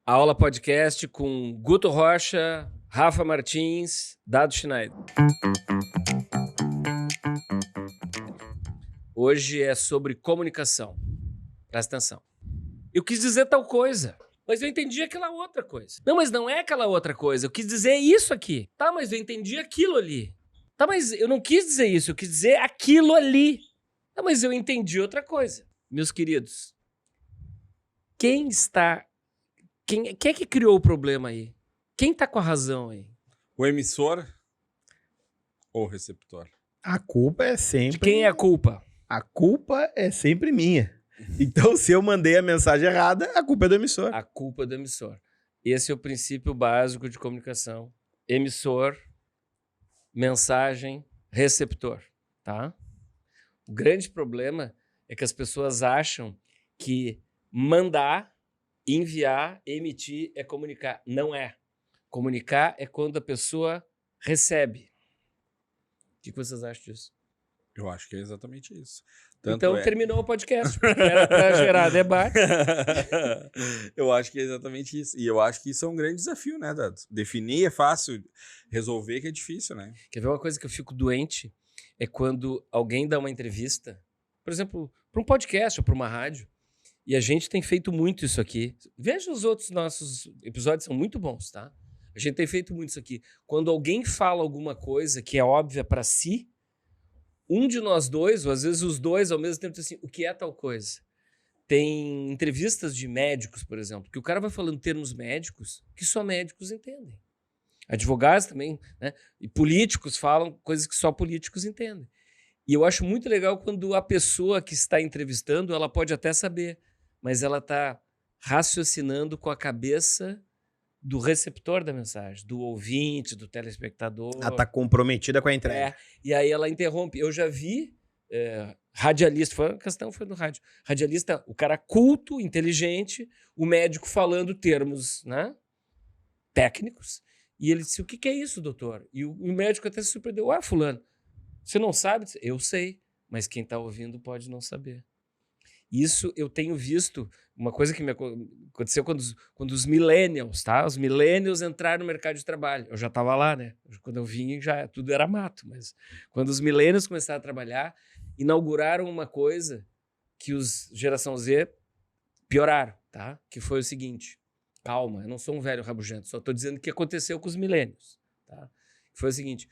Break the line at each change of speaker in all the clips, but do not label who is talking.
Aula podcast com Guto Rocha, Rafa Martins, Dado Schneider. Hoje é sobre comunicação. Presta atenção. Eu quis dizer tal coisa, mas eu entendi aquela outra coisa. Não, mas não é aquela outra coisa. Eu quis dizer isso aqui. Tá, mas eu entendi aquilo ali. Tá, mas eu não quis dizer isso. Eu quis dizer aquilo ali. Tá, mas eu entendi outra coisa. Meus queridos, quem é que criou o problema aí? Quem tá com a razão aí?
O emissor ou o receptor?
A culpa é sempre...
De quem é a culpa?
A culpa é sempre minha. Então, se eu mandei a mensagem errada, a culpa é do emissor.
A culpa é do emissor. Esse é o princípio básico de comunicação. Emissor, mensagem, receptor, tá? O grande problema é que as pessoas acham que mandar, enviar, emitir é comunicar. Não é. Comunicar é quando a pessoa recebe. O que vocês acham disso?
Eu acho que é exatamente isso.
Então terminou o podcast, porque era para gerar debate.
Eu acho que é exatamente isso. E eu acho que isso é um grande desafio, né, Dado? Definir é fácil, resolver que é difícil, né?
Quer ver uma coisa que eu fico doente? É quando alguém dá uma entrevista, por exemplo, para um podcast ou para uma rádio, e a gente tem feito muito isso aqui. Veja os outros nossos episódios, são muito bons, tá? A gente tem feito muito isso aqui. Quando alguém fala alguma coisa que é óbvia para si, um de nós dois, ou às vezes os dois ao mesmo tempo, diz assim, o que é tal coisa? Tem entrevistas de médicos, por exemplo, que o cara vai falando termos médicos que só médicos entendem. Advogados também, né? E políticos falam coisas que só políticos entendem. E eu acho muito legal quando a pessoa que está entrevistando, ela pode até saber, mas ela está raciocinando com a cabeça do receptor da mensagem, do ouvinte, do telespectador.
Ela está comprometida com a entrega.
E aí ela interrompe. Eu já vi radialista, a questão foi do rádio. Radialista, o cara culto, inteligente, o médico falando termos, né, técnicos. E ele disse, o que é isso, doutor? E o médico até se surpreendeu. Ah, fulano, você não sabe? Eu sei, mas quem está ouvindo pode não saber. Isso eu tenho visto, uma coisa que me aconteceu quando os millennials, tá? Os millennials entraram no mercado de trabalho. Eu já estava lá, né? Quando eu vim, já tudo era mato. Mas quando os millennials começaram a trabalhar, inauguraram uma coisa que os geração Z pioraram, tá? Que foi o seguinte, calma, eu não sou um velho rabugento, só estou dizendo o que aconteceu com os millennials, tá? Foi o seguinte,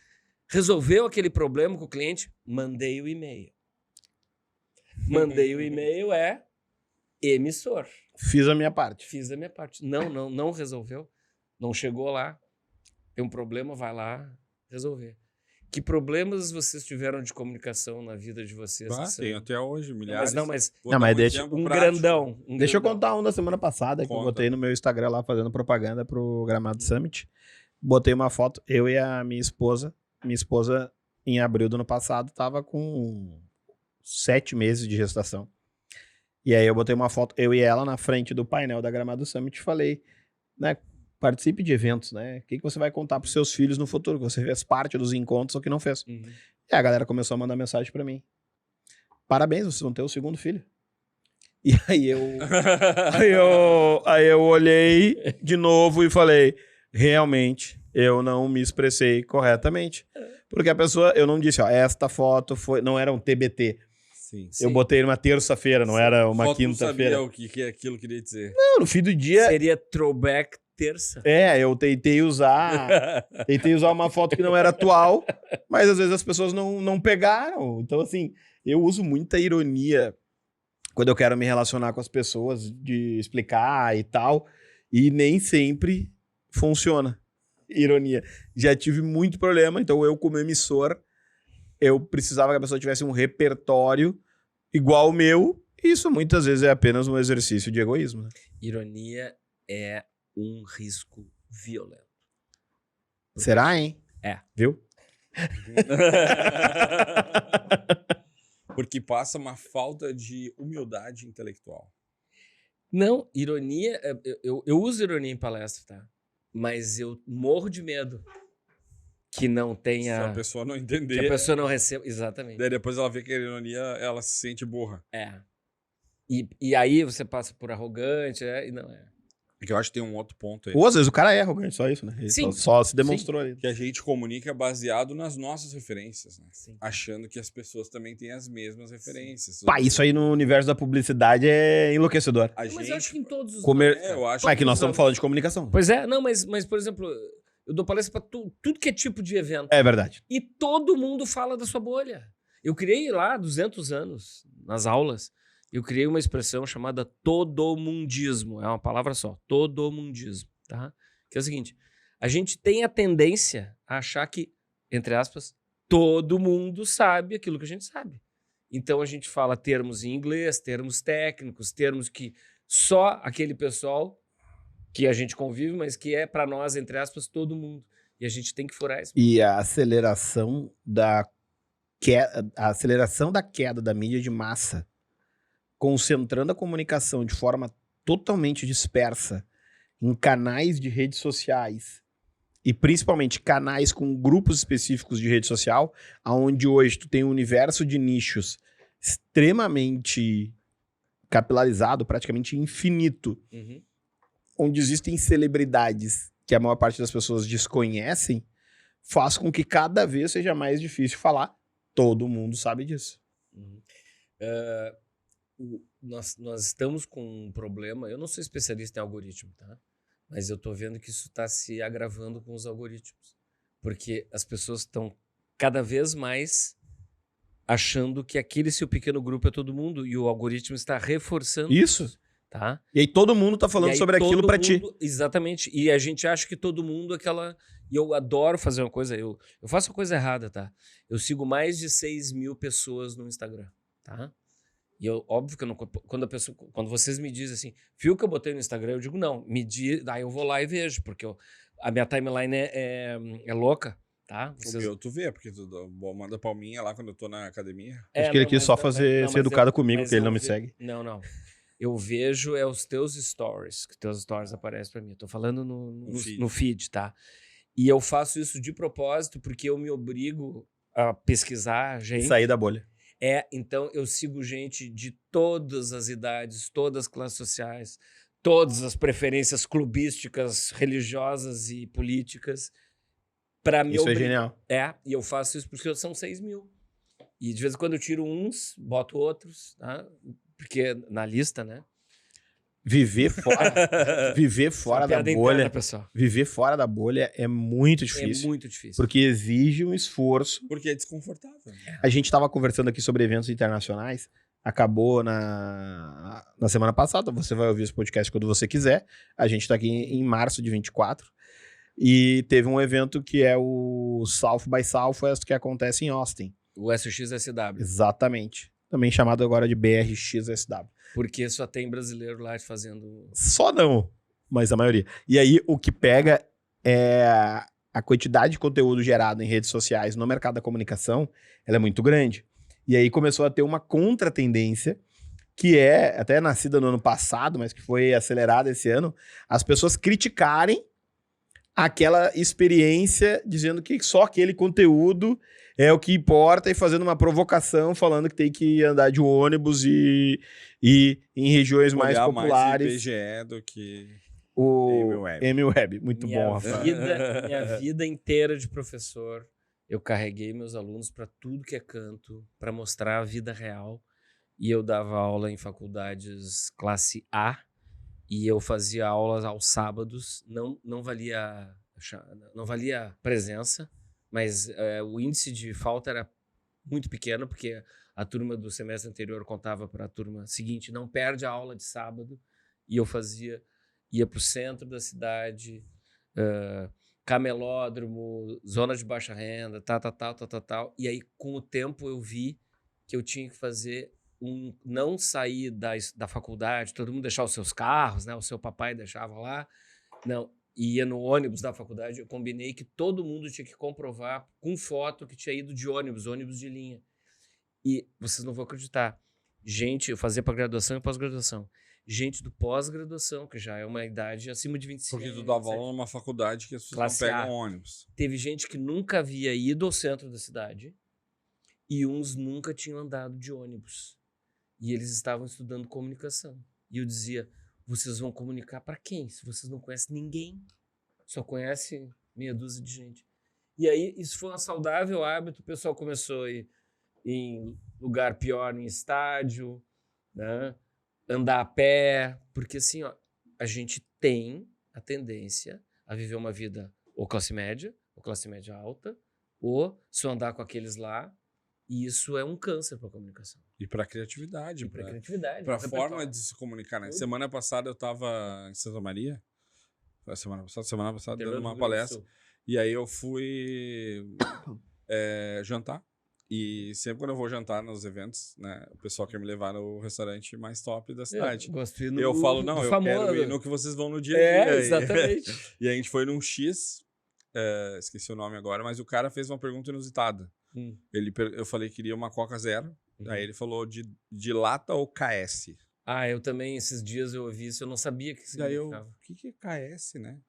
resolveu aquele problema com o cliente, mandei o e-mail. Mandei o e-mail emissor.
Fiz a minha parte.
Fiz a minha parte. Não resolveu. Não chegou lá. Tem um problema, vai lá resolver. Que problemas vocês tiveram de comunicação na vida de vocês?
Tem até hoje, milhares.
Mas
deixa um grandão.
Deixa eu contar um da semana passada que eu botei no meu Instagram lá fazendo propaganda pro Gramado Summit. Botei uma foto, eu e a minha esposa. Minha esposa, em abril do ano passado, estava com 7 meses de gestação. E aí eu botei uma foto, eu e ela, na frente do painel da Gramado Summit e falei, né, participe de eventos, né? O que você vai contar pros seus filhos no futuro? Que você fez parte dos encontros, ou que não fez. Uhum. E a galera começou a mandar mensagem pra mim. Parabéns, vocês vão ter o segundo filho. E aí eu olhei de novo e falei, realmente, eu não me expressei corretamente. Porque a pessoa, eu não disse, ó, esta foto não era um TBT.
Sim.
Eu botei numa terça-feira, não era uma quinta-feira.
Não sabia o que aquilo queria dizer.
Não, no fim do dia...
Seria throwback terça.
Eu tentei usar uma foto que não era atual, mas às vezes as pessoas não pegaram. Então, assim, eu uso muita ironia quando eu quero me relacionar com as pessoas, de explicar e tal, e nem sempre funciona. Ironia. Já tive muito problema, então eu como emissor, eu precisava que a pessoa tivesse um repertório igual o meu, e isso muitas vezes é apenas um exercício de egoísmo. Né?
Ironia é um risco violento.
Será, hein? Viu?
Porque passa uma falta de humildade intelectual.
Não, ironia, eu uso ironia em palestra, tá? Mas eu morro de medo que não tenha...
Se a pessoa não entender...
Que a pessoa não receba... Exatamente.
Daí depois ela vê que a ironia, ela se sente burra.
E aí você passa por arrogante, e não é.
É que eu acho que tem um outro ponto aí.
Ou às vezes o cara é arrogante, só isso, né? Ele
Sim.
só se demonstrou ali.
Que a gente comunica baseado nas nossas referências, né?
Sim.
Achando que as pessoas também têm as mesmas referências.
Pá, isso aí no universo da publicidade é enlouquecedor.
Mas eu acho que em todos os...
eu acho
Mas é que nós
todos
estamos
os-
falando de comunicação.
Pois é, não, mas por exemplo, eu dou palestra para tudo que é tipo de evento.
É verdade.
E todo mundo fala da sua bolha. Eu criei lá 200 anos, nas aulas, eu criei uma expressão chamada todomundismo. É uma palavra só, todomundismo, tá? Que é o seguinte, a gente tem a tendência a achar que, entre aspas, todo mundo sabe aquilo que a gente sabe. Então a gente fala termos em inglês, termos técnicos, termos que só aquele pessoal que a gente convive, mas que é para nós, entre aspas, todo mundo. E a gente tem que furar isso.
E a aceleração da queda da mídia de massa, concentrando a comunicação de forma totalmente dispersa em canais de redes sociais e principalmente canais com grupos específicos de rede social, onde hoje tu tem um universo de nichos extremamente capilarizado, praticamente infinito,
Uhum.
onde existem celebridades que a maior parte das pessoas desconhecem, faz com que cada vez seja mais difícil falar. Todo mundo sabe disso.
Uhum. Nós estamos com um problema. Eu não sou especialista em algoritmo, tá? Mas eu tô vendo que isso está se agravando com os algoritmos. Porque as pessoas estão cada vez mais achando que aquele seu pequeno grupo é todo mundo e o algoritmo está reforçando
Isso.
tá?
E aí todo mundo tá
E
falando
aí
sobre aquilo
todo
pra ti.
mundo- Exatamente. E a gente acha que todo mundo é aquela... E eu adoro fazer uma coisa, eu faço uma coisa errada, tá? Eu sigo mais de 6.000 pessoas no Instagram, tá? E eu, óbvio que eu não... Quando vocês me dizem assim, viu que eu botei no Instagram? Eu digo, não, me diz... Daí eu vou lá e vejo, porque a minha timeline é louca, tá?
O meu tu vê, porque tu manda palminha lá quando eu tô na academia.
Acho que ele quis só ser educado comigo,
mas
porque ele não me
ve-
segue.
Não. Eu vejo os teus stories, que teus stories aparecem pra mim. Eu tô falando no feed, tá? E eu faço isso de propósito porque eu me obrigo a pesquisar gente.
Sair da bolha.
Então eu sigo gente de todas as idades, todas as classes sociais, todas as preferências clubísticas, religiosas e políticas. Pra me
Isso é genial.
E eu faço isso porque são 6.000. E de vez em quando eu tiro uns, boto outros, tá? Porque na lista, né?
Viver fora da
Piada
bolha.
interna, pessoal.
Viver fora da bolha é muito
É
difícil.
muito difícil.
Porque exige um esforço.
Porque é desconfortável.
A gente estava conversando aqui sobre eventos internacionais. Acabou na semana passada. Você vai ouvir esse podcast quando você quiser. A gente está aqui em março de 24. E teve um evento que é o South by Southwest, que acontece em Austin.
O SXSW.
Exatamente. Também chamado agora de BRXSW.
Porque só tem brasileiro lá fazendo...
Só não, mas a maioria. E aí, o que pega é a quantidade de conteúdo gerado em redes sociais no mercado da comunicação, ela é muito grande. E aí começou a ter uma contratendência, que é até nascida no ano passado, mas que foi acelerada esse ano, as pessoas criticarem aquela experiência, dizendo que só aquele conteúdo é o que importa, e fazendo uma provocação, falando que tem que andar de ônibus e em regiões mais
Olhar
populares.
mais IBGE do que
O MWeb. Muito
minha
bom, Rafael.
Minha vida inteira de professor, eu carreguei meus alunos para tudo que é canto, para mostrar a vida real. E eu dava aula em faculdades classe A, e eu fazia aulas aos sábados. Não valia presença, mas o índice de falta era muito pequeno, porque a turma do semestre anterior contava para a turma seguinte, não perde a aula de sábado. E eu ia para o centro da cidade, camelódromo, zona de baixa renda, tal. E aí, com o tempo, eu vi que eu tinha que fazer não sair da faculdade, todo mundo deixar os seus carros, né? O seu papai deixava lá. Não, ia no ônibus da faculdade. Eu combinei que todo mundo tinha que comprovar com foto que tinha ido de ônibus de linha. E vocês não vão acreditar. Gente, eu fazia para graduação e pós-graduação. Gente do pós-graduação, que já é uma idade acima de 25
Porque
anos.
tu dava aula numa faculdade que as pessoas
Classe
não pegam
A.
ônibus.
Teve gente que nunca havia ido ao centro da cidade e uns nunca tinham andado de ônibus. E eles estavam estudando comunicação. E eu dizia, vocês vão comunicar para quem? Se vocês não conhecem ninguém, só conhece meia dúzia de gente. E aí, isso foi um saudável hábito. O pessoal começou a ir em lugar pior, em estádio, né? Andar a pé, porque assim, ó, a gente tem a tendência a viver uma vida ou classe média alta, ou se eu andar com aqueles lá, e isso é um câncer para a comunicação.
E para a criatividade.
Para a criatividade.
Para a forma de se comunicar, né? Semana passada eu estava em Santa Maria, foi a semana passada dando uma palestra, e aí eu fui jantar. E sempre quando eu vou jantar nos eventos, né, o pessoal quer me levar no restaurante mais top da cidade. Eu falo, não, eu quero ir no que vocês vão no dia a dia.
Exatamente.
E a gente foi num X, esqueci o nome agora, mas o cara fez uma pergunta inusitada. Eu falei que queria uma Coca Zero, aí ele falou de lata ou KS?
Eu também, esses dias eu ouvi isso, eu não sabia o que significava.
Daí o que é KS, né?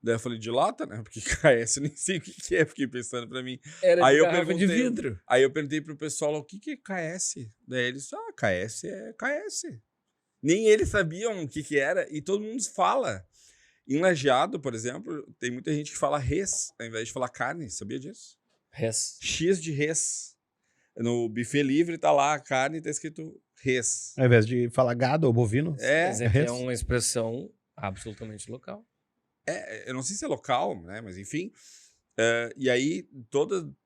Daí eu falei, de lata, né? Porque KS eu nem sei o que é, fiquei pensando pra mim.
Era de garrafa de vidro.
Aí eu perguntei pro pessoal, o que é KS? Daí eles, KS é KS. Nem eles sabiam o que era, e todo mundo fala. Em Lajeado, por exemplo, tem muita gente que fala res, ao invés de falar carne, sabia disso?
Res.
X de res. No buffet livre tá lá a carne, tá escrito res.
Ao invés de falar gado ou bovino?
Mas é uma expressão absolutamente local.
Eu não sei se é local, né? Mas enfim. E aí,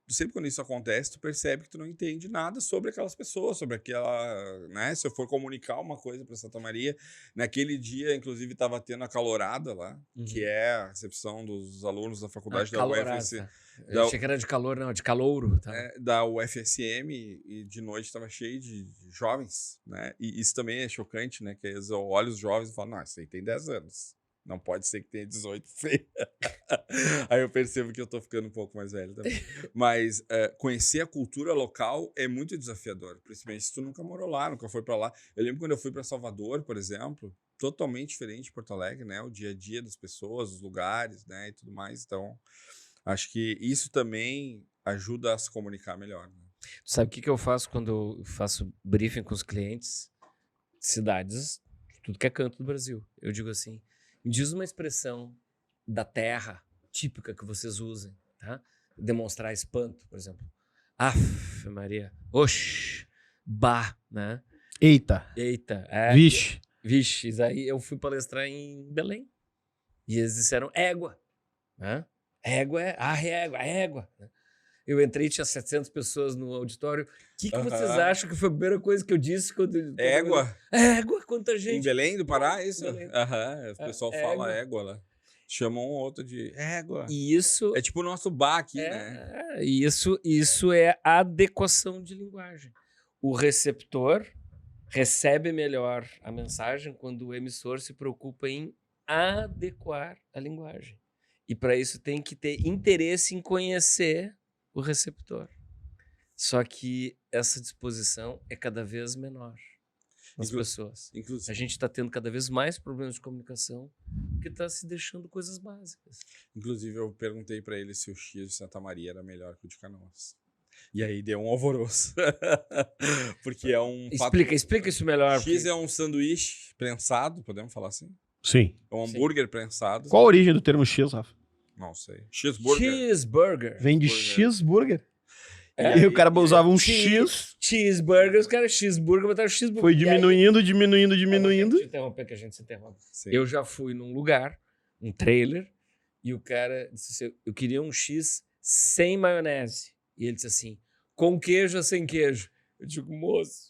sempre quando isso acontece, tu percebe que tu não entende nada sobre aquelas pessoas, sobre aquela, né? Se eu for comunicar uma coisa para Santa Maria, naquele dia, inclusive, estava tendo a calorada lá, que é a recepção dos alunos da faculdade da UFSM.
Eu achei que era de calor, não, de calouro. Tá?
Da UFSM, e de noite estava cheio de jovens, né? E isso também é chocante, né? Que eles olham os jovens e falam, não, isso aí tem 10 anos. Não pode ser que tenha 18. Aí eu percebo que eu tô ficando um pouco mais velho também. Mas conhecer a cultura local é muito desafiador, principalmente se tu nunca morou lá, nunca foi para lá. Eu lembro quando eu fui para Salvador, por exemplo, totalmente diferente de Porto Alegre, né? O dia a dia das pessoas, os lugares, né? E tudo mais. Então, acho que isso também ajuda a se comunicar melhor. Né?
Sabe o que eu faço quando eu faço briefing com os clientes? Cidades, tudo que é canto do Brasil. Eu digo assim, me diz uma expressão da terra típica que vocês usem, tá? Demonstrar espanto, por exemplo. Aff, Maria. Oxi. Bah, né?
Eita.
Vixe. Vixe. Aí eu fui palestrar em Belém. E eles disseram égua. Né? Égua é égua. Né? Eu entrei e tinha 700 pessoas no auditório. O que vocês acham que foi a primeira coisa que eu disse?
Égua?
Égua, quanta gente.
Em Belém do Pará, isso? O pessoal fala égua lá. Chamam um outro de égua.
E isso...
É tipo o nosso bar aqui, né?
Isso é adequação de linguagem. O receptor recebe melhor a mensagem quando o emissor se preocupa em adequar a linguagem. E para isso tem que ter interesse em conhecer o receptor. Só que essa disposição é cada vez menor nas pessoas. A gente está tendo cada vez mais problemas de comunicação porque está se deixando coisas básicas.
Inclusive, eu perguntei para ele se o X de Santa Maria era melhor que o de Canoas. E aí deu um alvoroço. Porque é um...
Explica isso melhor.
X é um sanduíche prensado, podemos falar assim?
Sim.
É um hambúrguer prensado.
Qual a origem do termo X, Rafa?
Não sei. Cheeseburger.
Vem de cheeseburger. E o cara usava um X.
Cheeseburger, os caras cheeseburger, botaram cheeseburger.
Foi diminuindo.
Deixa eu interromper que a gente se interrompe.
Sim.
Eu já fui num lugar, um trailer, e o cara disse assim, eu queria um X sem maionese. E ele disse assim, com queijo ou sem queijo? Eu digo, moço,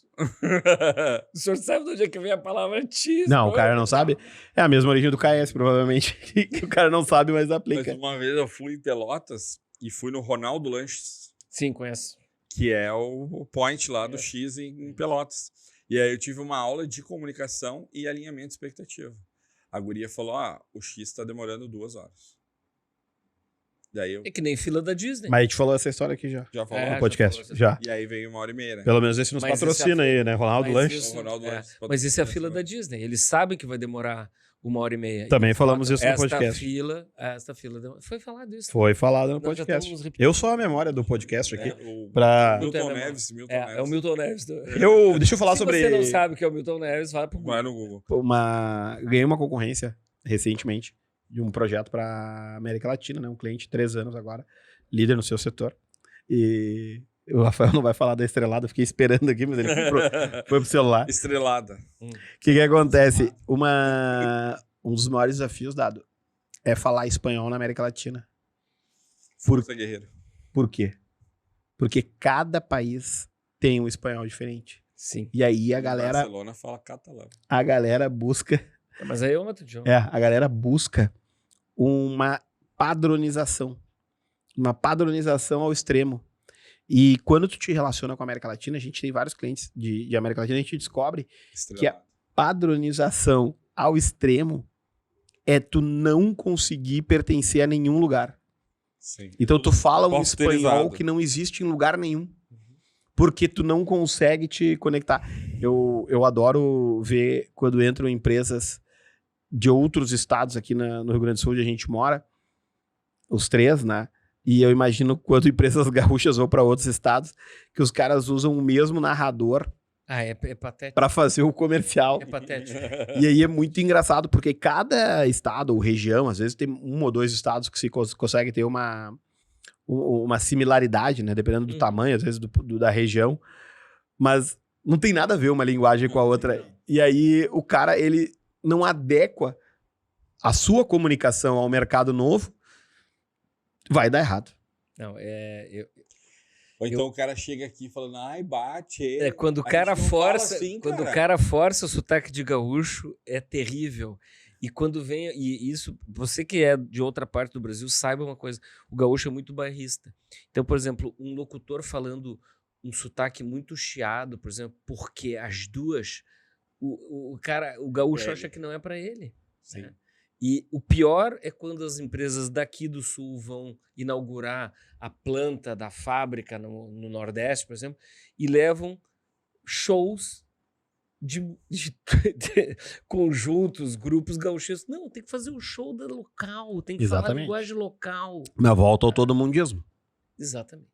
o senhor sabe de onde é que vem a palavra cheese?
Não, o cara não sabe. É a mesma origem do KS, provavelmente. Que o cara não sabe, mas aplica.
Mas uma vez eu fui em Pelotas e fui no Ronaldo Lanches.
Sim, conheço.
Que é o point lá do X em Pelotas. E aí eu tive uma aula de comunicação e alinhamento de expectativa. A guria falou, o X tá demorando 2 horas. Daí eu...
É que nem fila da Disney.
Mas a gente falou essa história aqui já.
Já falou?
No podcast, já.
E aí veio 1h30. Né?
Pelo menos esse nos patrocina aí, né? Ronaldo Lanches.
Ronaldo Lanches
mas isso é a fila da Disney. Eles sabem que vai demorar 1h30.
Também falamos isso no
esta
podcast.
Esta fila... Foi falado isso.
Foi falado no
Nós já
podcast.
estamos repetindo.
Eu sou a memória do podcast aqui.
O
Pra...
Milton Neves.
É o Milton Neves.
Deixa eu falar
Se
sobre...
você não sabe o que é o Milton Neves, vai pro Google.
Vai no Google.
Ganhei uma concorrência recentemente de um projeto para América Latina, né? Um cliente, 3 anos agora, líder no seu setor. E o Rafael não vai falar da estrelada, eu fiquei esperando aqui, mas ele foi pro celular.
Estrelada.
O que acontece? Um dos maiores desafios, Dado, é falar espanhol na América Latina.
Força guerreiro.
Por quê? Porque cada país tem um espanhol diferente.
Sim.
E aí a galera...
Barcelona fala catalão.
A galera busca...
Mas aí é outro idioma.
A galera busca uma padronização. Uma padronização ao extremo. E quando tu te relaciona com a América Latina, a gente tem vários clientes de América Latina, a gente descobre que a padronização ao extremo é tu não conseguir pertencer a nenhum lugar.
Sim.
Então tu fala um
Posterizado.
espanhol que não existe em lugar nenhum. Porque tu não consegue te conectar. Eu adoro ver quando entram empresas de outros estados aqui no Rio Grande do Sul, onde a gente mora, os 3, né? E eu imagino quando empresas gaúchas vão para outros estados, que os caras usam o mesmo narrador
É patético.
para fazer o comercial.
É patético.
E aí é muito engraçado, porque cada estado ou região, às vezes tem 1 ou 2 estados que se consegue ter uma similaridade, né? Dependendo do tamanho, às vezes da região. Mas não tem nada a ver uma linguagem com a outra. E aí o cara, ele não adequa a sua comunicação ao mercado novo, vai dar errado.
Não,
Ou então o cara chega aqui falando, ai, bate.
quando o cara força, quando o cara força o sotaque de gaúcho, é terrível. E quando vem, e isso, você que é de outra parte do Brasil, saiba uma coisa, o gaúcho é muito bairrista. Então, por exemplo, um locutor falando um sotaque muito chiado, por exemplo, porque as duas, o gaúcho acha que não é para ele.
Sim.
Né? E o pior é quando as empresas daqui do Sul vão inaugurar a planta da fábrica no Nordeste, por exemplo, e levam shows de conjuntos, grupos gaúchos. Não, tem que fazer um show da local, tem que falar linguagem local.
Na volta ao todo mundismo.
Exatamente.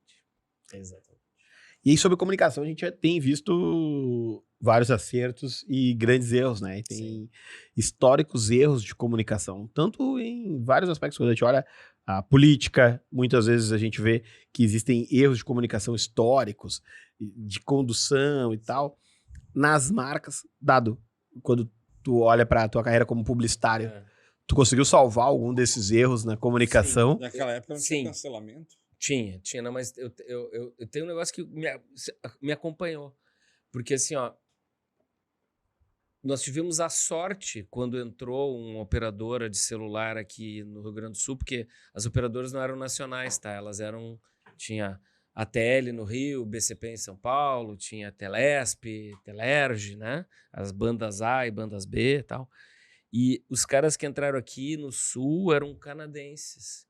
E aí, sobre comunicação, a gente já tem visto vários acertos e grandes erros, né? E tem históricos erros de comunicação, tanto em vários aspectos. Quando a gente olha a política, muitas vezes a gente vê que existem erros de comunicação históricos, de condução e tal. Nas marcas, Dado, quando tu olha para a tua carreira como publicitário, tu conseguiu salvar algum desses erros na comunicação?
Sim. Naquela época não tinha cancelamento?
Tinha, não, mas eu tenho um negócio que me acompanhou. Porque assim, ó, nós tivemos a sorte quando entrou uma operadora de celular aqui no Rio Grande do Sul, porque as operadoras não eram nacionais, tá? Elas tinha a TL no Rio, BCP em São Paulo, tinha Telesp, Telerge, né? As bandas A e bandas B e tal. E os caras que entraram aqui no Sul eram canadenses.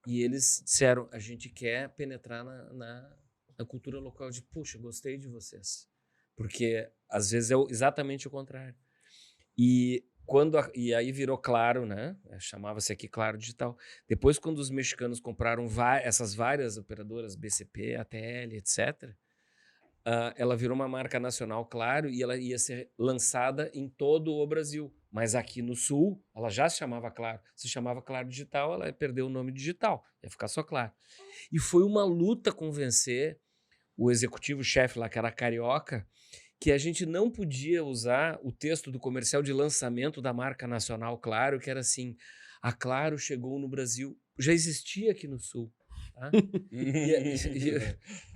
E eles disseram, a gente quer penetrar na cultura local de, puxa, gostei de vocês. Porque às vezes é exatamente o contrário. E aí virou Claro, né? Chamava-se aqui Claro Digital. Depois, quando os mexicanos compraram essas várias operadoras, BCP, ATL, etc., ela virou uma marca nacional, Claro, e ela ia ser lançada em todo o Brasil. Mas aqui no Sul, ela já se chamava Claro. Se chamava Claro Digital, ela perdeu o nome digital. Ia ficar só Claro. E foi uma luta convencer o executivo-chefe lá, que era carioca, que a gente não podia usar o texto do comercial de lançamento da marca nacional Claro, que era assim, a Claro chegou no Brasil, já existia aqui no Sul. Tá?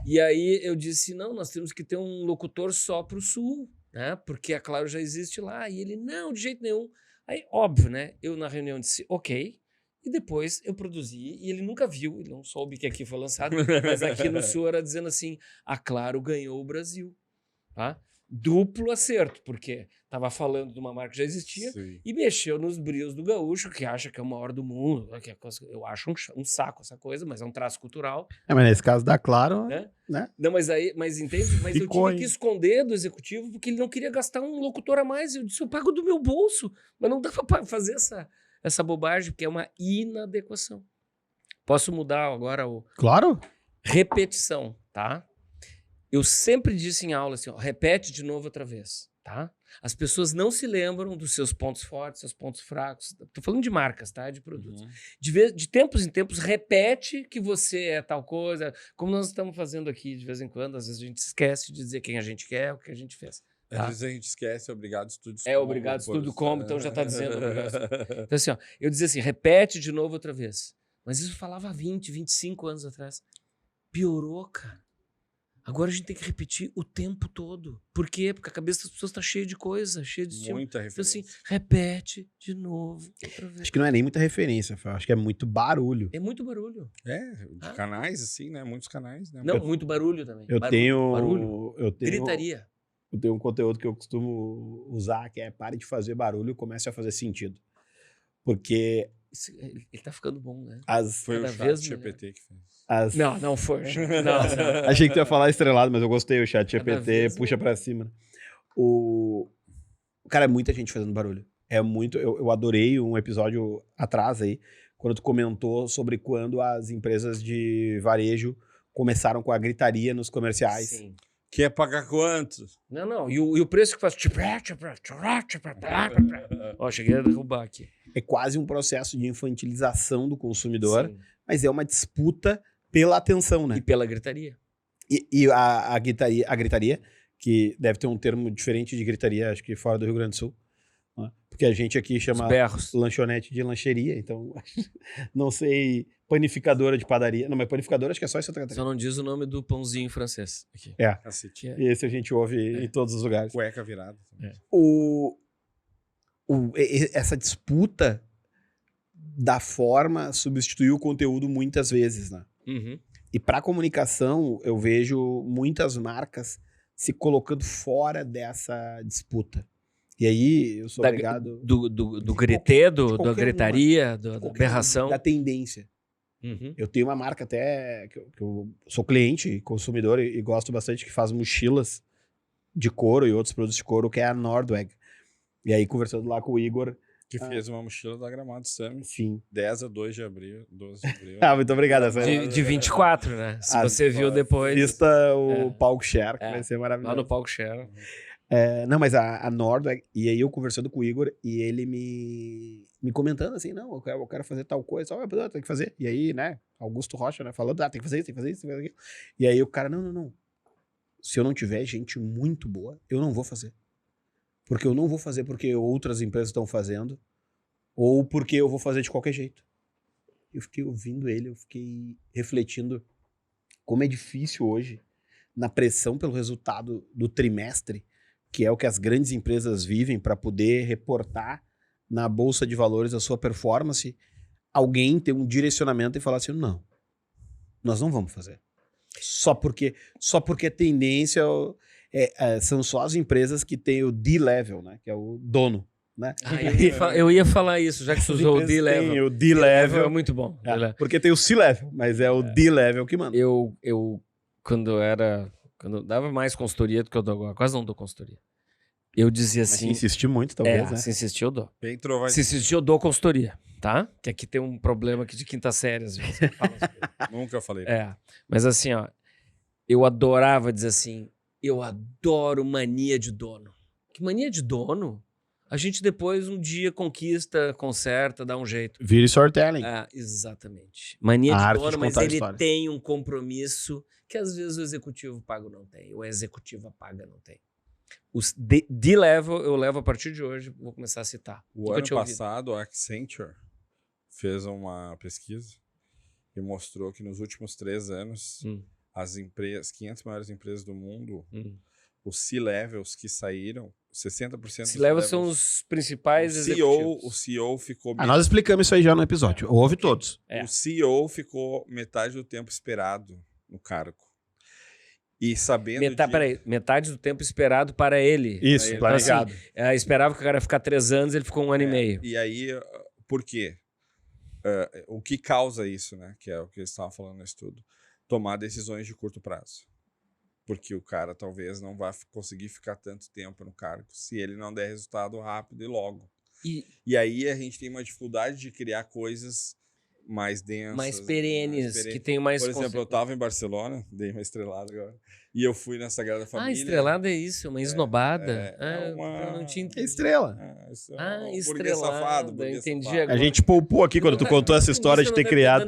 E aí eu disse, não, nós temos que ter um locutor só para o Sul, né? Porque a Claro já existe lá. E ele, não, de jeito nenhum. Aí, óbvio, né? Eu na reunião disse, ok. E depois eu produzi, e ele nunca viu, ele não soube que aqui foi lançado, mas aqui no Sul era dizendo assim, a Claro ganhou o Brasil. Tá? duplo acerto, porque estava falando de uma marca que já existia e mexeu nos brios do gaúcho, que acha que é o maior do mundo. Que é coisa, eu acho um saco essa coisa, mas é um traço cultural.
Mas nesse caso dá claro,
né?
Né?
Não, mas entende? Mas eu tive que esconder do executivo porque ele não queria gastar um locutor a mais. Eu disse, eu pago do meu bolso, mas não dá para fazer essa bobagem, porque é uma inadequação. Posso mudar agora o...
Claro.
Repetição, tá? Eu sempre disse em aula assim, ó, repete de novo outra vez, tá? As pessoas não se lembram dos seus pontos fortes, seus pontos fracos. Tô falando de marcas, tá? De produtos. De tempos em tempos, repete que você é tal coisa. Como nós estamos fazendo aqui de vez em quando, às vezes a gente esquece de dizer quem a gente quer, o que a gente fez. Tá?
Às vezes a gente esquece, obrigado, estudos
como. Obrigado, estudo como, então já tá dizendo. Então assim, ó, eu dizia assim, repete de novo outra vez. Mas isso eu falava há 20, 25 anos atrás. Piorou, cara. Agora a gente tem que repetir o tempo todo. Por quê? Porque a cabeça das pessoas está cheia de coisa, cheia de estímulo.
Muita referência.
Então assim, repete de novo, outra vez.
Acho que não é nem muita referência, Fel. Acho que é muito barulho.
É muito barulho.
De canais, assim, né? Muitos canais, né?
Não, muito barulho também.
Eu tenho...
Gritaria.
Eu tenho um conteúdo que eu costumo usar, que é pare de fazer barulho e comece a fazer sentido. Porque...
Ele tá ficando bom, né?
Foi o ChatGPT que fez.
Não foi. Não.
Achei que tu ia falar estrelado, mas eu gostei. O ChatGPT puxa pra cima. Cara, é muita gente fazendo barulho. É muito... Eu adorei um episódio atrás aí, quando tu comentou sobre quando as empresas de varejo começaram com a gritaria nos comerciais.
Sim.
Quer pagar quanto?
Não. E o preço que faz... Ó, cheguei a derrubar aqui.
É quase um processo de infantilização do consumidor,
Sim.
mas é uma disputa pela atenção, né?
E pela gritaria.
E a gritaria, que deve ter um termo diferente de gritaria, acho que fora do Rio Grande do Sul, né? Porque a gente aqui chama lanchonete de lancheria, então não sei, panificadora de padaria. Não, mas panificadora acho que é só em Santa Catarina.
Só não diz o nome do pãozinho francês. Aqui.
E esse a gente ouve em todos os lugares.
Cueca virada.
Essa disputa da forma substituir o conteúdo muitas vezes, né?
Uhum.
E para comunicação, eu vejo muitas marcas se colocando fora dessa disputa. E aí, eu sou obrigado...
Do gritê, da gritaria, da berração.
Da tendência.
Uhum.
Eu tenho uma marca até, que eu sou cliente, consumidor, e gosto bastante, que faz mochilas de couro e outros produtos de couro, que é a Nordweg. E aí, conversando lá com o Igor...
Que fez uma mochila da Gramado Summit.
Sim.
10 a 2 de abril, 12 de abril.
Muito obrigado.
De 24, né? Se você viu depois...
Vista o palco share, que vai ser maravilhoso.
Lá no palco share.
Não, mas a Nordweg... E aí, eu conversando com o Igor, e ele me comentando assim, não, eu quero fazer tal coisa, tem que fazer. E aí, né, Augusto Rocha, né, falando, tem que fazer isso, tem que fazer isso, tem que fazer aquilo. E aí, o cara, não. Se eu não tiver gente muito boa, eu não vou fazer. Porque eu não vou fazer porque outras empresas estão fazendo, ou porque eu vou fazer de qualquer jeito. Eu fiquei ouvindo ele, eu fiquei refletindo como é difícil hoje, na pressão pelo resultado do trimestre, que é o que as grandes empresas vivem para poder reportar na Bolsa de Valores a sua performance, alguém ter um direcionamento e falar assim, não, nós não vamos fazer. Só porque a tendência... são só as empresas que têm o D-level, né? Que é o dono, né?
Eu ia falar isso, já que você usou o D-level.
O D-level
é muito bom.
Porque tem o C-level, mas é o D-level que manda.
Eu quando eu dava mais consultoria do que eu dou agora, quase não dou consultoria. Eu dizia assim...
Se insistir muito, talvez, né?
Se insistir, eu dou.
Bem trovadinho.
Se insistir, eu dou consultoria, tá? Que aqui tem um problema aqui de quinta série, às vezes.
Nunca falei.
Mas assim, ó, eu adorava dizer assim, eu adoro mania de dono. Que mania de dono? A gente depois um dia conquista, conserta, dá um jeito.
Vira storytelling.
Exatamente. Mania de dono, mas ele
histórias.
tem um compromisso que às vezes o executivo pago não tem, ou a executiva paga não tem. Os D-level eu levo a partir de hoje, vou começar a citar.
O ano passado, a Accenture fez uma pesquisa e mostrou que nos últimos 3 anos, as 500 maiores empresas do mundo, os C-levels que saíram, 60%
C-levels são os principais executivos.
O CEO ficou...
nós explicamos isso aí já no episódio. Ouve todos.
O CEO ficou metade do tempo esperado no cargo. E sabendo
Peraí, metade do tempo esperado para ele.
Isso,
Então,
planejado.
assim, esperava que o cara ia ficar 3 anos, ele ficou 1 ano e meio.
E aí, por quê? O que causa isso, né? Que é o que eles estavam falando no estudo. Tomar decisões de curto prazo. Porque o cara talvez não vai conseguir ficar tanto tempo no cargo se ele não der resultado rápido e logo. E aí a gente tem uma dificuldade de criar coisas mais densas.
Mais perenes, que tem mais...
Por exemplo, eu estava em Barcelona, dei uma estrelada agora, e eu fui na Sagrada Família.
Estrelada é isso, uma esnobada.
Uma...
Eu não tinha
É estrela.
Burguês safado, burguês
entendi
safado.
agora.
A gente poupou aqui quando tu contou essa história de ter criado...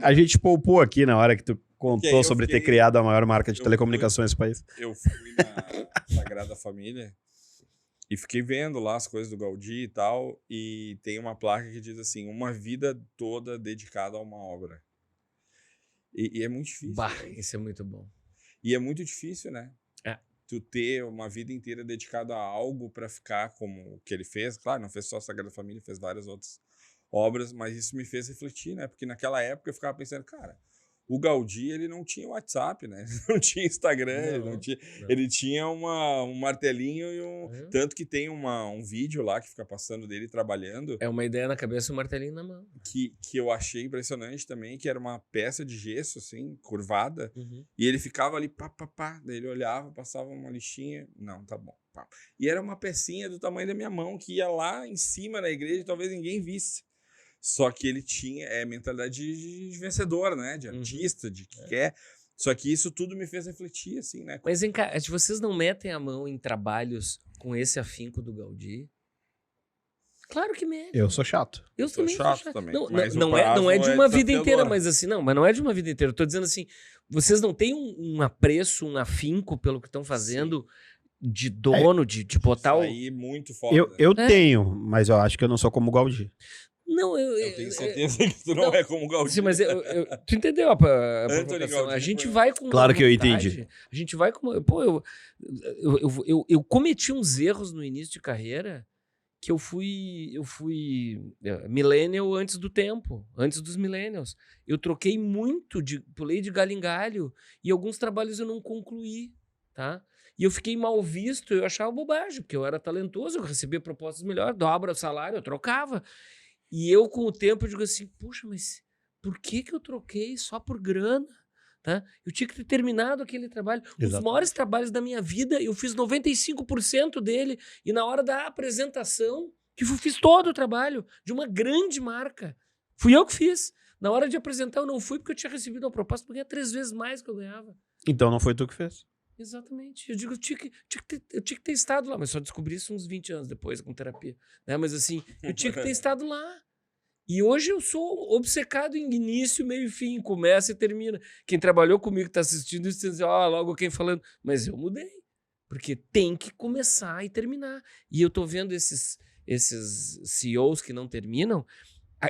A gente poupou aqui na hora que tu contou sobre ter criado a maior marca de telecomunicações do país.
Eu fui na Sagrada Família e fiquei vendo lá as coisas do Gaudí e tal, e tem uma placa que diz assim, uma vida toda dedicada a uma obra. E é muito difícil.
Isso é muito bom.
E é muito difícil, né?
É.
Tu ter uma vida inteira dedicada a algo para ficar como o que ele fez. Claro, não fez só a Sagrada Família, fez várias outras obras, mas isso me fez refletir, né? Porque naquela época eu ficava pensando, cara, o Gaudí, ele não tinha WhatsApp, né? Ele não tinha Instagram, ele tinha um martelinho e tanto que tem um vídeo lá que fica passando dele trabalhando.
É uma ideia na cabeça e um martelinho na mão.
Que eu achei impressionante também, que era uma peça de gesso, assim, curvada, e ele ficava ali, daí ele olhava, passava uma lixinha, não, tá bom, pá. E era uma pecinha do tamanho da minha mão, que ia lá em cima na igreja e talvez ninguém visse. Só que ele tinha mentalidade de vencedor, né? De artista, de que quer. Só que isso tudo me fez refletir, assim, né?
Mas, vem cá, vocês não metem a mão em trabalhos com esse afinco do Gaudí? Claro que metem.
Eu sou chato.
Eu
sou
também
chato
sou chato.
também.
Não é de uma vida inteira, mas assim, mas não é de uma vida inteira. Eu tô dizendo assim, vocês não têm um apreço, um afinco pelo que estão fazendo... Sim. De dono, de botar
isso aí muito foda.
Eu tenho, mas eu acho que eu não sou como o Gaudí.
Não, eu tenho certeza que tu não é como o Gaudí.
Sim, mas tu entendeu a provocação? A gente vai com...
Claro que eu entendi.
A gente vai com... Pô, eu cometi uns erros no início de carreira que eu fui millennial antes do tempo, antes dos millennials. Eu troquei muito, pulei de galho em galho e alguns trabalhos eu não concluí, tá? E eu fiquei mal visto, eu achava bobagem, porque eu era talentoso, eu recebia propostas melhores, dobra o salário, eu trocava. E eu, com o tempo, eu digo assim, puxa, mas por que eu troquei só por grana? Tá? Eu tinha que ter terminado aquele trabalho. Exatamente. Os maiores trabalhos da minha vida, eu fiz 95% dele, e na hora da apresentação, que eu fiz todo o trabalho de uma grande marca. Fui eu que fiz. Na hora de apresentar, eu não fui porque eu tinha recebido uma proposta para ganhar 3 vezes mais que eu ganhava.
Então não foi tu que fez?
Exatamente. Eu digo, eu tinha que ter estado lá, mas só descobri isso uns 20 anos depois, com terapia. Né? Mas assim, eu tinha que ter estado lá. E hoje eu sou obcecado em início, meio e fim, começa e termina. Quem trabalhou comigo está assistindo isso, diz, logo quem falando. Mas eu mudei, porque tem que começar e terminar. E eu tô vendo esses CEOs que não terminam.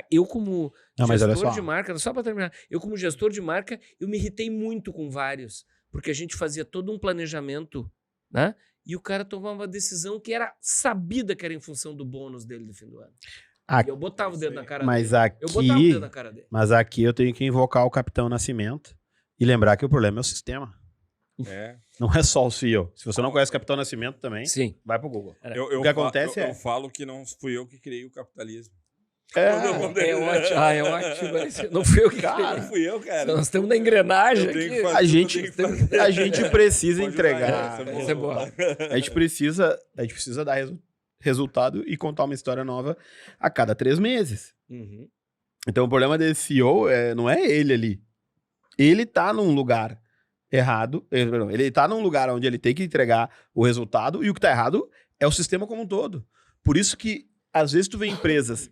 Eu como gestor de marca, só para terminar, eu como gestor de marca, eu me irritei muito com vários. Porque a gente fazia todo um planejamento, né? E o cara tomava uma decisão que era sabida que era em função do bônus dele no fim do ano. E eu botava o dedo na cara dele. Eu botava o dedo na cara dele.
Mas aqui eu tenho que invocar o Capitão Nascimento e lembrar que o problema é o sistema. Não é só o CEO. Se você não conhece o Capitão Nascimento também, vai pro Google.
O que acontece eu falo que não fui eu que criei o capitalismo.
É ótimo. Não fui eu que
não fui eu, cara.
Nós estamos na engrenagem aqui.
A gente precisa entregar.
Isso é bom.
A gente precisa dar resultado e contar uma história nova a cada 3 meses. Então o problema desse CEO não é ele ali. Ele tá num lugar errado. Ele tá num lugar onde ele tem que entregar o resultado e o que tá errado é o sistema como um todo. Por isso que às vezes tu vê empresas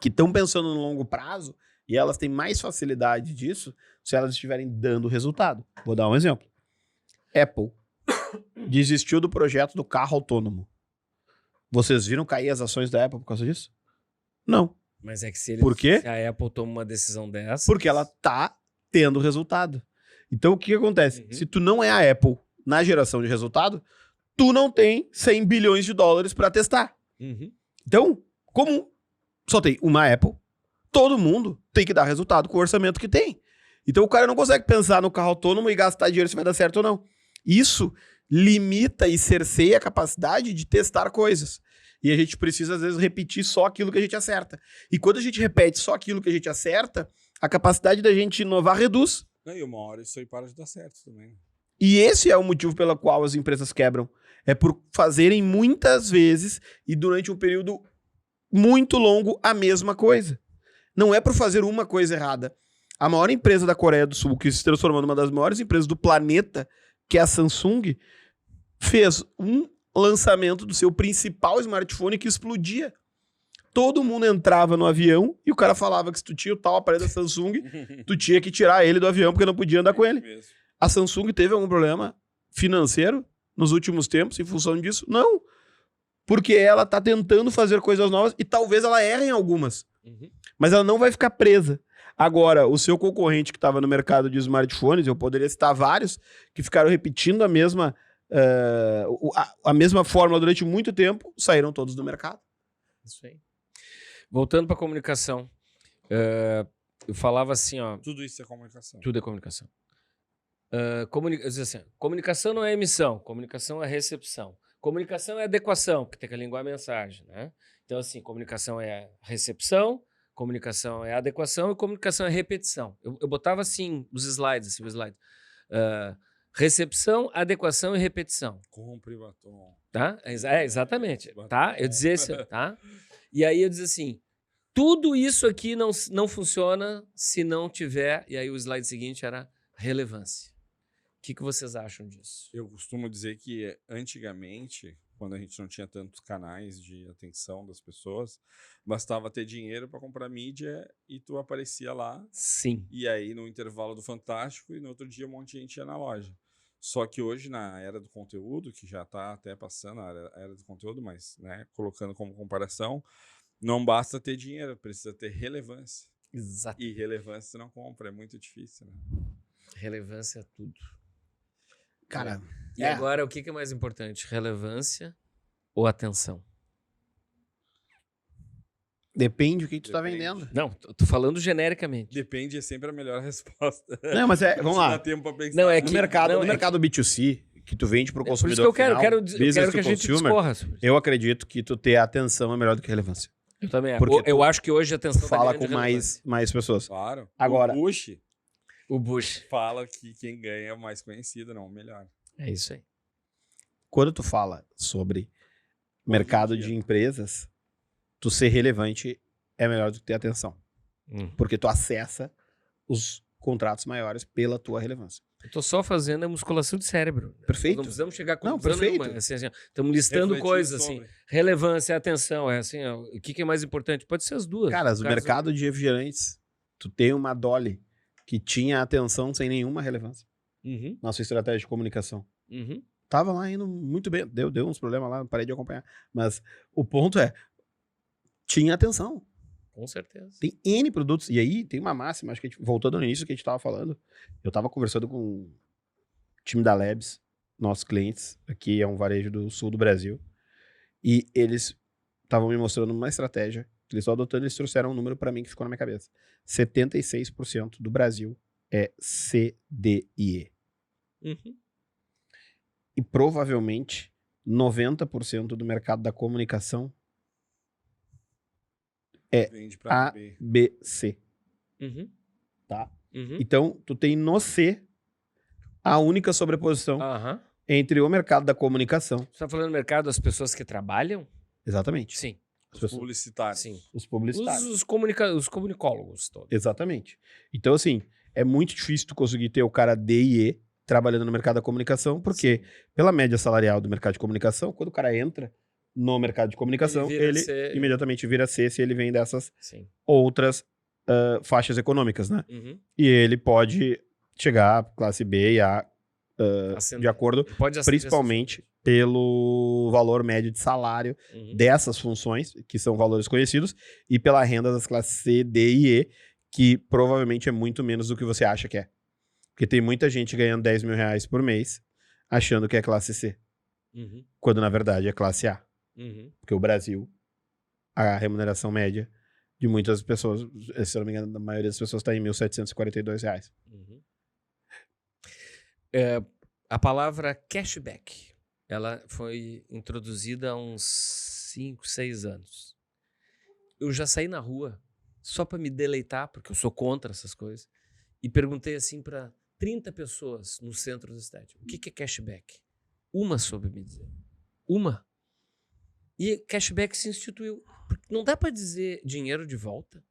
que estão pensando no longo prazo e elas têm mais facilidade disso se elas estiverem dando resultado. Vou dar um exemplo. Apple desistiu do projeto do carro autônomo. Vocês viram cair as ações da Apple por causa disso? Não.
Mas é que se
por quê?
Se a Apple toma uma decisão dessa...
Porque ela tá tendo resultado. Então o que acontece? Se tu não é a Apple na geração de resultado, tu não tem 100 bilhões de dólares para testar. Então, como só tem uma Apple, todo mundo tem que dar resultado com o orçamento que tem. Então o cara não consegue pensar no carro autônomo e gastar dinheiro se vai dar certo ou não. Isso limita e cerceia a capacidade de testar coisas. E a gente precisa, às vezes, repetir só aquilo que a gente acerta. E quando a gente repete só aquilo que a gente acerta, a capacidade da gente inovar reduz.
Não, e uma hora isso aí para de dar certo também.
E esse é o motivo pelo qual as empresas quebram. É por fazerem muitas vezes e durante um período muito longo a mesma coisa. Não é por fazer uma coisa errada. A maior empresa da Coreia do Sul, que se transformou numa das maiores empresas do planeta, que é a Samsung, fez um lançamento do seu principal smartphone que explodia. Todo mundo entrava no avião e o cara falava que se tu tinha o tal aparelho da Samsung, tu tinha que tirar ele do avião porque não podia andar com ele.
Mesmo.
A Samsung teve algum problema financeiro nos últimos tempos em função disso? Não. Porque ela tá tentando fazer coisas novas e talvez ela erre em algumas. Mas ela não vai ficar presa. Agora, o seu concorrente que estava no mercado de smartphones, eu poderia citar vários, que ficaram repetindo a mesma fórmula durante muito tempo, saíram todos do mercado.
Isso aí. Voltando para comunicação, eu falava assim, ó.
Tudo isso é comunicação.
Tudo é comunicação. Assim, comunicação não é emissão, comunicação é recepção. Comunicação é adequação, porque tem que linguar a mensagem, né? Então, assim, comunicação é recepção, comunicação é adequação e comunicação é repetição. Eu botava assim os slides, assim, o slide. Recepção, adequação e repetição.
Compre batom.
Tá? Exatamente. Tá? Eu dizia isso, tá? E aí eu dizia assim, tudo isso aqui não funciona se não tiver... E aí o slide seguinte era relevância. O que vocês acham disso?
Eu costumo dizer que antigamente, quando a gente não tinha tantos canais de atenção das pessoas, bastava ter dinheiro para comprar mídia e tu aparecia lá.
Sim.
E aí no intervalo do Fantástico e no outro dia um monte de gente ia na loja. Só que hoje, na era do conteúdo, que já está até passando a era do conteúdo, mas né, colocando como comparação, não basta ter dinheiro, precisa ter relevância.
Exato.
E relevância você não compra, é muito difícil. Né?
Relevância é tudo.
Cara,
E agora, o que é mais importante? Relevância ou atenção?
Depende do que tu tá vendendo.
Não, tô falando genericamente.
Depende, é sempre a melhor resposta.
Não, mas vamos lá.
Dá tempo pra pensar.
Não, é
No
que,
mercado B2C, que tu vende pro
por isso
consumidor
que eu quero
business
que
to
a gente
consumer,
discorra sobre isso.
eu acredito que tu ter atenção é melhor do que relevância.
Eu também
Porque
acho. Eu acho que hoje a atenção
Tu fala
tá
com mais pessoas.
Claro.
Agora-
O Bush
O Bush.
fala que quem ganha é o mais conhecido, não o melhor.
É isso aí.
Quando tu fala sobre mercado
dia.
de empresas, tu ser relevante é melhor do que ter atenção. Porque tu acessa os contratos maiores pela tua relevância.
Eu tô só fazendo a musculação de cérebro.
Perfeito.
Não precisamos chegar com
Não,
conclusão
perfeito.
nenhuma. Estamos listando
Refletindo
coisas assim.
sobre.
Relevância, atenção. É assim, ó, o que é mais importante? Pode ser as duas.
Cara, o
Caso-
mercado de refrigerantes, tu tem uma Dolly que tinha atenção sem nenhuma relevância
Uhum,
na sua estratégia de comunicação.
uhum.
Tava lá indo muito bem. Deu uns problemas lá, parei de acompanhar. Mas o ponto é, tinha atenção.
Com certeza.
Tem N produtos. E aí tem uma máxima, acho que voltando no início que a gente tava falando, eu tava conversando com o time da Labs, nossos clientes, aqui é um varejo do sul do Brasil, e eles estavam me mostrando uma estratégia que eles estão adotando, eles trouxeram um número para mim que ficou na minha cabeça. 76% do Brasil é CDIE.
Uhum.
E provavelmente 90% do mercado da comunicação
Vende pra
A,
B.
B, C.
Uhum.
Tá?
Uhum.
Então, tu tem no C a única sobreposição
Aham.
entre o mercado da comunicação.
Você está falando do mercado das pessoas que trabalham?
Exatamente.
Sim.
As pessoas,
Publicitários.
Sim.
os publicitários.
Os comunicólogos todos.
Exatamente. Então, assim, é muito difícil tu conseguir ter o cara D e E trabalhando no mercado da comunicação, porque pela média salarial do mercado de comunicação, quando o cara entra no mercado de comunicação,
Ele vira
ele
C.
imediatamente vira C se ele vem dessas
Sim.
outras faixas econômicas, né?
Uhum.
E ele pode chegar à classe B e A de acordo,
Pode acender
principalmente pelo valor médio de salário
essas- Uhum.
dessas funções, que são valores conhecidos, e pela renda das classes C, D e E, que provavelmente é muito menos do que você acha que é. Porque tem muita gente ganhando 10 mil reais por mês, achando que é classe C,
Uhum.
quando na verdade é classe A.
Uhum.
Porque o Brasil, a remuneração média de muitas pessoas, se eu não me engano, a maioria das pessoas está em R$1.742.
Uhum. A palavra cashback, ela foi introduzida há uns 5, 6 anos. Eu já saí na rua só para me deleitar, porque eu sou contra essas coisas, e perguntei assim para 30 pessoas no centro da cidade, o que é cashback? Uma soube me dizer. Uma. E cashback se instituiu. Porque não dá para dizer dinheiro de volta?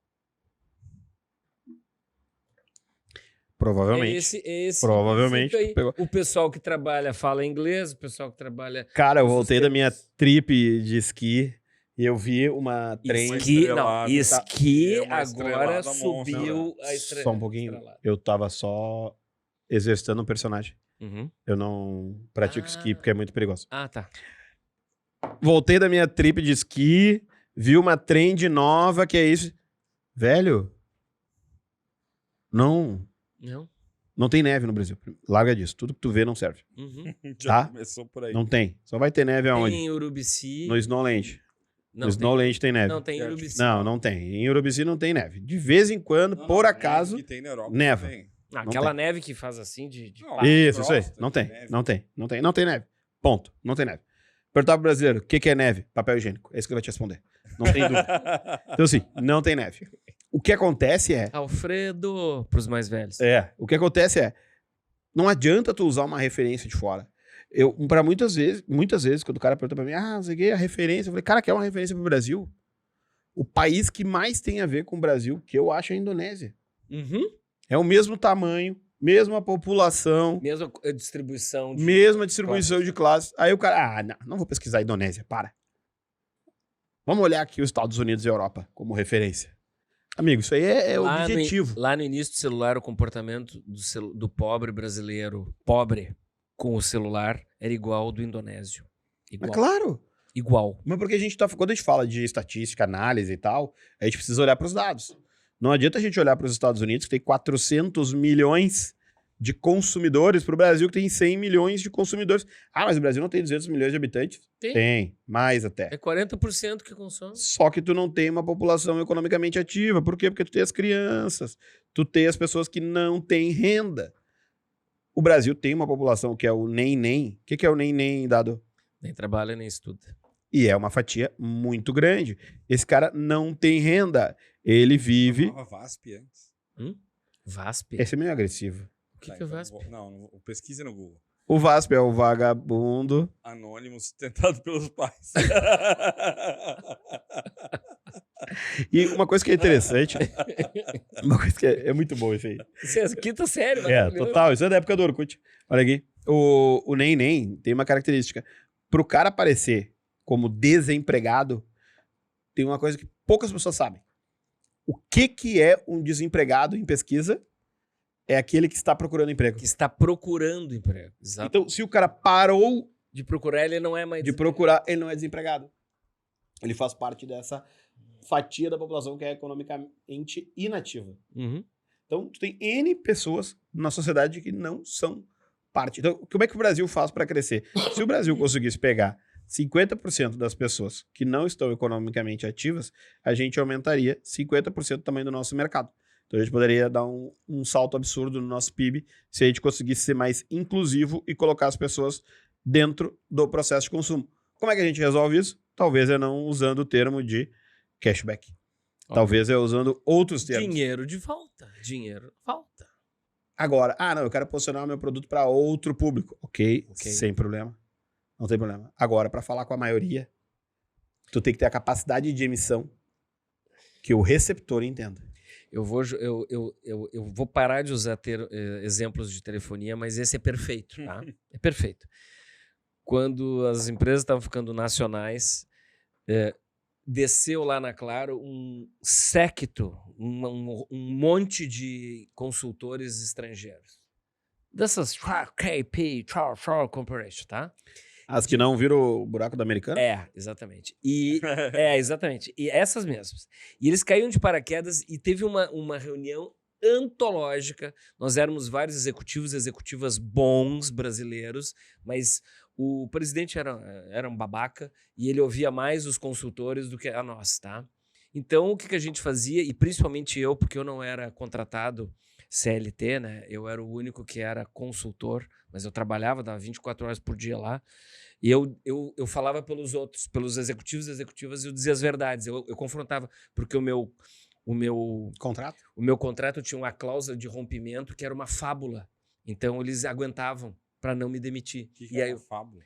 Provavelmente.
Esse
Provavelmente.
aí. O pessoal que trabalha fala inglês, o pessoal que trabalha...
Cara, eu voltei da minha trip de esqui e eu vi uma trem...
Esqui agora subiu a estrela.
Só um pouquinho. Eu tava só exercitando um personagem.
Uhum.
Eu não pratico esqui porque é muito perigoso.
Ah, tá.
Voltei da minha trip de esqui, vi uma trend nova, que é isso. Velho, não tem neve no Brasil. Larga disso. Tudo que tu vê não serve.
Uhum.
Já começou por aí.
Não tem. Só vai ter neve aonde?
Tem em Urubici.
No Snowland.
Não,
no Snowland tem neve.
Não, tem em Urubici.
Não tem. Em Urubici não tem neve. De vez em quando, por acaso,
que tem na Europa,
neva.
Aquela neve que faz assim de
isso aí. Não tem. Não tem neve. Ponto. Não tem neve. Perguntar pro brasileiro, o que é neve? Papel higiênico. É isso que ele vai te responder. Não tem dúvida. Então, assim, não tem neve. O que acontece é...
Alfredo, pros mais velhos.
O que acontece é... Não adianta tu usar uma referência de fora. Pra muitas vezes, quando o cara pergunta pra mim, não sei o que, a referência, eu falei, cara, quer uma referência pro Brasil? O país que mais tem a ver com o Brasil, que eu acho, é a Indonésia.
Uhum.
É o mesmo tamanho, mesma população.
Mesma distribuição.
Mesma distribuição de classes. Aí o cara, não vou pesquisar a Indonésia, para. Vamos olhar aqui os Estados Unidos e a Europa como referência. Amigo, isso aí é objetivo.
Lá no início do celular, o comportamento do pobre brasileiro, pobre com o celular, era igual ao do indonésio. Igual.
Mas claro.
Igual.
Mas porque quando a gente fala de estatística, análise e tal, a gente precisa olhar para os dados. Não adianta a gente olhar para os Estados Unidos, que tem 400 milhões de consumidores, para o Brasil, que tem 100 milhões de consumidores. Mas o Brasil não tem 200 milhões de habitantes? Tem, mais até.
É 40% que consome.
Só que tu não tem uma população economicamente ativa. Por quê? Porque tu tem as crianças, tu tem as pessoas que não têm renda. O Brasil tem uma população que é o nem-nem. O que é o nem-nem, Dado?
Nem trabalha, nem estuda.
E é uma fatia muito grande. Esse cara não tem renda. Ele vive...
Eu falava VASP antes.
VASP?
Esse é meio agressivo.
O que é o VASP?
Não, pesquisa no Google.
O VASP é o vagabundo...
Anônimo sustentado pelos pais.
E uma coisa que é interessante... uma coisa que é muito boa isso aí.
Isso é quinta série.
Total. Isso é da época do Orkut. Olha aqui. O nem tem uma característica. Pro cara aparecer como desempregado, tem uma coisa que poucas pessoas sabem. O que é um desempregado em pesquisa? É aquele que está procurando emprego.
Que está procurando emprego. Exato.
Então, se o cara parou
de procurar, ele não é mais
de procurar, ele não é desempregado. Ele faz parte dessa fatia da população que é economicamente inativa.
Uhum.
Então, tu tem N pessoas na sociedade que não são parte. Então, como é que o Brasil faz para crescer? Se o Brasil conseguisse pegar 50% das pessoas que não estão economicamente ativas, a gente aumentaria 50% do tamanho do nosso mercado. Então a gente poderia dar um salto absurdo no nosso PIB se a gente conseguisse ser mais inclusivo e colocar as pessoas dentro do processo de consumo. Como é que a gente resolve isso? Talvez é não usando o termo de cashback. Talvez é usando outros termos.
Dinheiro de volta. Dinheiro volta.
Agora, eu quero posicionar o meu produto para outro público. Ok, sem problema. Não tem problema. Agora, para falar com a maioria, tu tem que ter a capacidade de emissão que o receptor entenda.
Eu vou parar de usar exemplos de telefonia, mas esse é perfeito, tá? É perfeito. Quando as empresas estavam ficando nacionais, desceu lá na Claro um séquito, um monte de consultores estrangeiros. Dessas KP, Corporation, tá?
As que não viram o buraco do americano?
Exatamente. Exatamente. E essas mesmas. E eles caíram de paraquedas e teve uma reunião antológica. Nós éramos vários executivas bons brasileiros, mas o presidente era um babaca e ele ouvia mais os consultores do que a nós, tá? Então, o que a gente fazia, e principalmente eu, porque eu não era contratado CLT, né? Eu era o único que era consultor, mas eu trabalhava, dava 24 horas por dia lá. E eu falava pelos outros, pelos executivos e executivas, eu dizia as verdades. Eu confrontava, porque o meu contrato tinha uma cláusula de rompimento que era uma fábula. Então, eles aguentavam para não me demitir.
Que era uma fábula?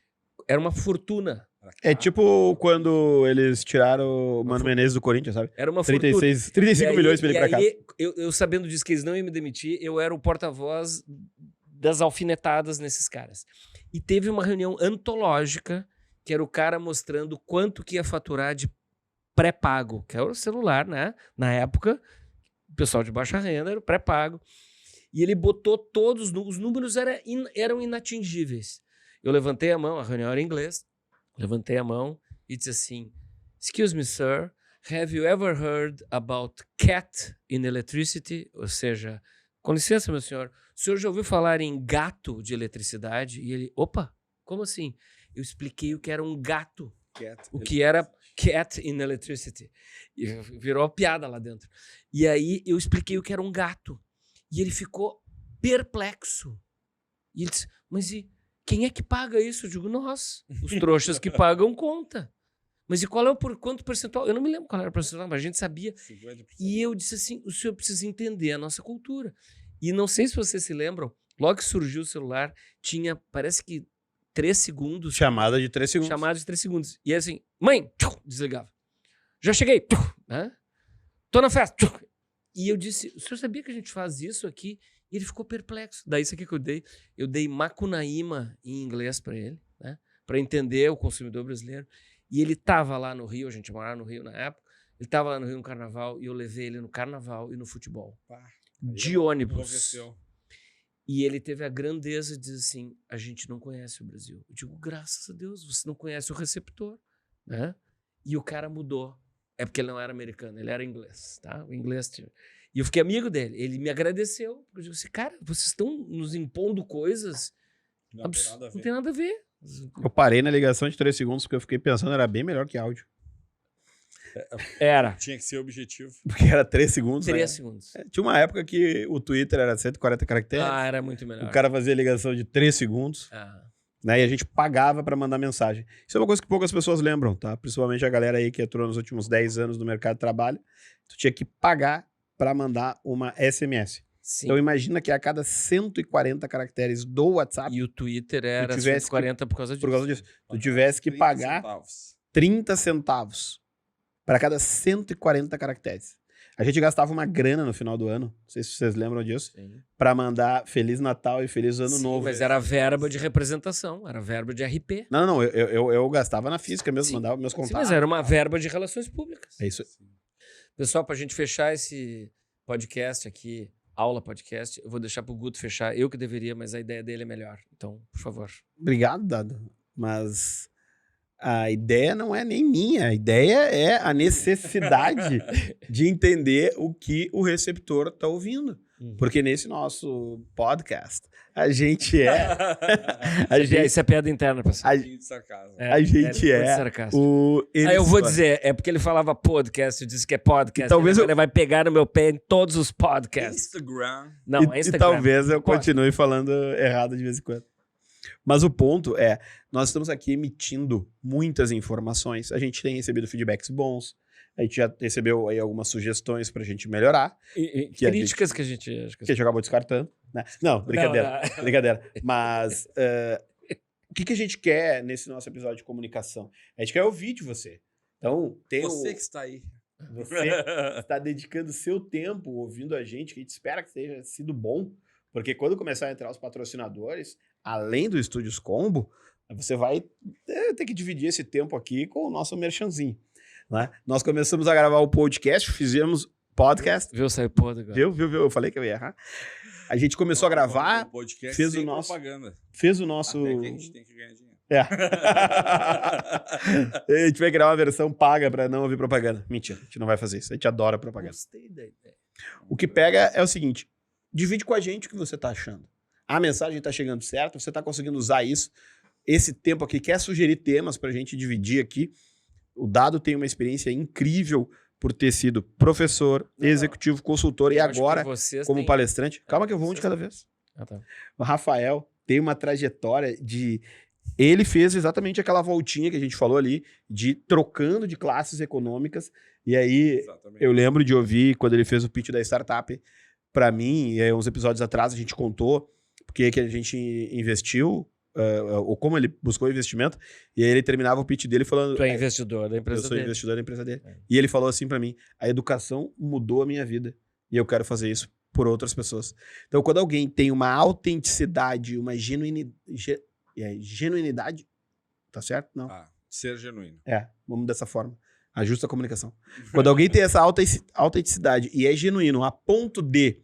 Era uma fortuna.
É tipo quando eles tiraram o Mano Menezes do Corinthians, sabe?
Era uma
35
fortuna.
milhões pra ele ir pra casa.
Eu sabendo disso que eles não iam me demitir, eu era o porta-voz das alfinetadas nesses caras. E teve uma reunião antológica, que era o cara mostrando quanto que ia faturar de pré-pago, que era o celular, né? Na época, o pessoal de baixa renda era o pré-pago. E ele botou todos, os números eram inatingíveis. Eu levantei a mão, a reunião era em inglês, levantei a mão e disse assim, excuse me, sir, have you ever heard about cat in electricity? Ou seja, com licença, meu senhor, o senhor já ouviu falar em gato de eletricidade? E ele, opa, como assim? Eu expliquei o que era um gato, o que era cat in electricity. E virou uma piada lá dentro. E aí eu expliquei o que era um gato. E ele ficou perplexo. E ele disse, mas e quem é que paga isso? Eu digo, nós, os trouxas que pagam conta. Mas e qual é quanto percentual? Eu não me lembro qual era o percentual, mas a gente sabia. 50%. E eu disse assim, o senhor precisa entender a nossa cultura. E não sei se vocês se lembram, logo que surgiu o celular, tinha, parece que 3 segundos.
Chamada de 3 segundos.
Chamada de 3 segundos. E assim, mãe, desligava. Já cheguei, né? Tô na festa. E eu disse, o senhor sabia que a gente faz isso aqui? E ele ficou perplexo. Daí isso aqui que eu dei Macunaíma em inglês para ele, né? Para entender o consumidor brasileiro. E ele estava lá no Rio, a gente morava no Rio na época, ele estava lá no Rio no carnaval, e eu levei ele no carnaval e no futebol. De ônibus. E ele teve a grandeza de dizer assim, a gente não conhece o Brasil. Eu digo, graças a Deus, você não conhece o receptor, né? E o cara mudou. É porque ele não era americano, ele era inglês, tá? O inglês tinha... E eu fiquei amigo dele. Ele me agradeceu. Eu disse, cara, vocês estão nos impondo coisas... Não tem nada a ver.
Eu parei na ligação de 3 segundos porque eu fiquei pensando, era bem melhor que áudio.
Era.
Tinha que ser objetivo.
Porque era 3 segundos.
3 segundos.
Tinha uma época que o Twitter era 140 caracteres.
Ah, era muito melhor.
O cara fazia ligação de 3 segundos. Né, e a gente pagava para mandar mensagem. Isso é uma coisa que poucas pessoas lembram, tá? Principalmente a galera aí que entrou nos últimos 10 anos no mercado de trabalho. Tu tinha que pagar para mandar uma SMS. Sim. Então imagina que a cada 140 caracteres do WhatsApp...
E o Twitter era 140 por causa disso.
Tu tivesse que pagar 30 centavos para cada 140 caracteres. A gente gastava uma grana no final do ano, não sei se vocês lembram disso, para mandar Feliz Natal e Feliz Ano Novo.
Mas era verba de representação, era verba de RP.
Não, eu gastava na física mesmo, mandava meus contatos.
Mas era uma verba de relações públicas.
É isso.
Pessoal, para a gente fechar esse podcast aqui, aula podcast, eu vou deixar pro Guto fechar. Eu que deveria, mas a ideia dele é melhor. Então, por favor.
Obrigado, Dado. Mas... a ideia não é nem minha, a ideia é a necessidade de entender o que o receptor está ouvindo. Porque nesse nosso podcast, a gente é...
Isso é piada interna, pessoal.
A gente
eu vou dizer, é porque ele falava podcast, eu disse que é podcast. Talvez ele vai pegar no meu pé em todos os podcasts.
Instagram.
Não, é Instagram.
E talvez eu continue falando errado de vez em quando. Mas o ponto é, nós estamos aqui emitindo muitas informações, a gente tem recebido feedbacks bons, a gente já recebeu aí algumas sugestões pra gente melhorar.
Críticas que a gente
acabou descartando. Né? Não, brincadeira, brincadeira. Mas o que a gente quer nesse nosso episódio de comunicação? A gente quer ouvir de você. Então,
você que está aí.
Você está dedicando seu tempo ouvindo a gente, que a gente espera que tenha sido bom, porque quando começar a entrar os patrocinadores, além do Estúdios Combo, você vai ter que dividir esse tempo aqui com o nosso merchanzinho. Né? Nós começamos a gravar o podcast, fizemos podcast.
Viu, saiu podre agora.
Viu, eu falei que eu ia errar. A gente começou a gravar, fez o nosso... Fez o nosso...
Até que a gente tem que ganhar dinheiro.
A gente vai criar uma versão paga para não ouvir propaganda. Mentira, a gente não vai fazer isso. A gente adora propaganda.
Gostei da ideia.
O que pega é o seguinte, divide com a gente o que você tá achando. A mensagem tá chegando certo, você tá conseguindo usar isso, esse tempo aqui, quer sugerir temas pra gente dividir aqui. O Dado tem uma experiência incrível por ter sido professor, executivo, consultor e
Eu acho que
agora
vocês
como
têm-
palestrante. Calma que eu vou um de
vocês-
cada vez.
Ah, tá.
O Rafael tem uma trajetória de... Ele fez exatamente aquela voltinha que a gente falou ali, de trocando de classes econômicas. E aí,
Exatamente.
eu lembro de ouvir, quando ele fez o pitch da startup, pra mim, e aí, uns episódios atrás a gente contou porque que a gente investiu, ou como ele buscou investimento, e aí ele terminava o pitch dele falando...
Tu é investidor da
Eu
empresa
sou
dele.
investidor da empresa dele.
É.
E ele falou assim pra mim, a educação mudou a minha vida. E eu quero fazer isso por outras pessoas. Então, quando alguém tem uma autenticidade, uma genuinidade, tá certo? Não.
Ser genuíno.
Vamos dessa forma. A justa comunicação. Quando alguém tem essa autenticidade e é genuíno a ponto de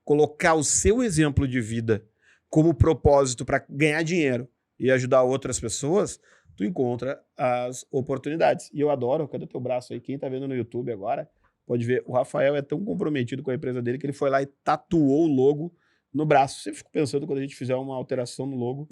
colocar o seu exemplo de vida como propósito para ganhar dinheiro e ajudar outras pessoas, tu encontra as oportunidades. E eu adoro, cadê teu braço aí? Quem tá vendo no YouTube agora, pode ver, o Rafael é tão comprometido com a empresa dele que ele foi lá e tatuou o logo no braço. Você fica pensando quando a gente fizer uma alteração no logo,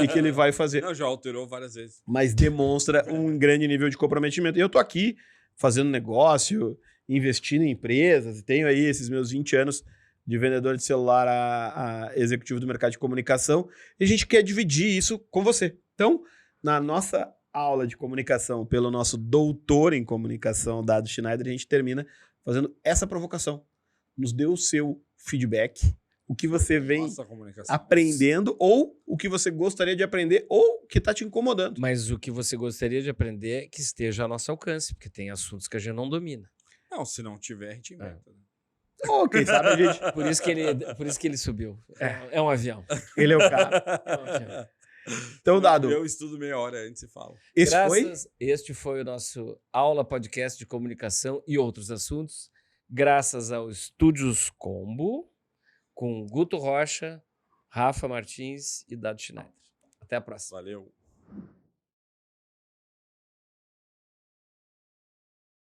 o que ele vai fazer.
Não, já alterou várias vezes.
Mas demonstra um grande nível de comprometimento. E eu tô aqui fazendo negócio, investindo em empresas, e tenho aí esses meus 20 anos de vendedor de celular a executivo do mercado de comunicação, e a gente quer dividir isso com você. Então, na nossa aula de comunicação, pelo nosso doutor em comunicação, Dado Schneider, a gente termina fazendo essa provocação. Nos dê o seu feedback, o que você vem
Nossa comunicação.
aprendendo, ou o que você gostaria de aprender, ou que está te incomodando.
Mas o que você gostaria de aprender é que esteja ao nosso alcance, porque tem assuntos que a gente não domina.
Não, se não tiver, a gente inventa. né?
Ou quem sabe a gente...
Por isso que ele subiu. É um avião.
Ele é o cara.
É um avião.
Então, Dado,
Eu estudo meia hora antes e falo.
Este foi o nosso aula podcast de comunicação e outros assuntos, graças ao Estúdios Combo, com Guto Rocha, Rafa Martins e Dado Schneider. Até a próxima.
Valeu.